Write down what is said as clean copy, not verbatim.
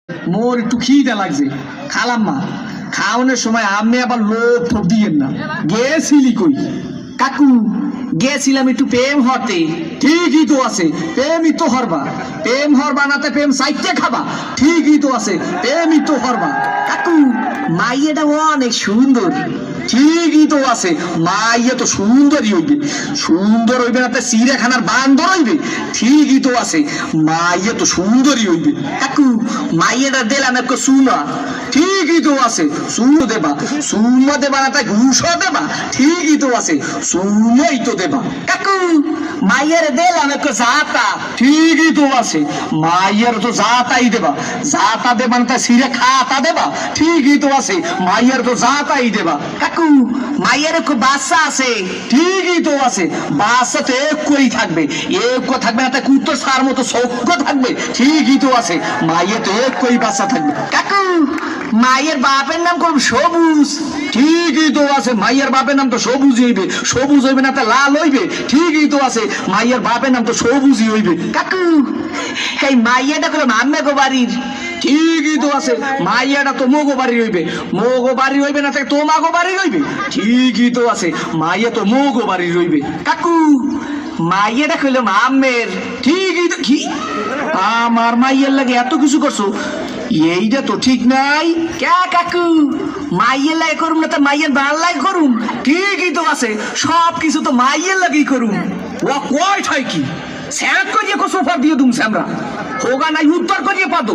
মোর একটু খিদে লাগছে, খালাম মা। খাওয়ানোর সময় আমি আবার লোভ ঠোপ দিয়েন না। গেছিলি কই? কাকু গেছিলাম একটু প্রেম হতে। ঠিকই তো আছে, প্রেমই তো হরবা। প্রেম হরবা নাতে প্রেম সাইটে খাবা। ঠিকই তো আছে, প্রেমই তো হরবা। কাকু মাইয়াটা অনেক সুন্দর। ঠিকই তো আছে, মাইয়া তো সুন্দরই হইবে। সুন্দর হইবে না তো চিড়িয়াখানার বান্দর হইবে? ঠিকই তো আছে, মাইয়া তো সুন্দরই হইবে। কাকু মাইয়াটা দিলাম একটু সুনা। ঠিকই তো আছে, সুমো দেবা। সুমো দেবা না তাই ঘুষও দেবা? ঠিকই তো আছে, সুমোই তো দেবা। কাকু মাইয়ারে দিলাম একটু জাতা। ঠিকই তো আছে, মাইয়ার তো জাতাই দেবা। জাতা দেবা না তাই সিরে খাতা দেবা? ঠিকই তো আছে, মাইয়ার তো জাতাই দেবা। কাকু মাইয়ার একটু বাচ্চা আছে। ঠিকই তো আছে, বাচ্চা তো একই থাকবে। একই থাকবে না তাই কুত্তো সার মতো সভ্য থাকবে? ঠিকই তো আছে, মাইয়া তো একই বাচ্চা থাকবে। কাকু মাইয়ের বাপের নাম কোন সবুজ। ঠিকই তো আছে, মাইয়ার বাপের নাম তো সবুজ হইবে। সবুজ হইবে না তা লাল হইবে? ঠিকই তো আছে, মাইয়ার বাপের নাম তো সবুজই হইবে। কাকু এই মাইয়াটা করলাম আম্মা গো বাড়ির। ঠিকই তো আছে, মাইয়াটা তো মোগো বাড়ি হইবে। মোগো বাড়ি হইবে না তাই তোমাগো বাড়ি হইবে? ঠিকই তো আছে, মাইয়া তো মোগো বাড়ি হইবে। কাকু মাইয়াটা কইলাম আম্মের। ঠিকই তো। কি আমার মাইয়ার লাগে এত কিছু করছো? এইটা তো ঠিক নাই। কে কাকু মাইয়ের লাগে করুম না তো মাইয়ের বাল লাগে করুম? ঠিকই তো আছে, সব কিছু তো মাইয়ের লাগেই করুম। ও কয় ঠাই কি স্যাঁত করিয়ে সোফা দিয়ে দুম স্যামরা হোগা নাই উত্তর করিয়ে পাতো।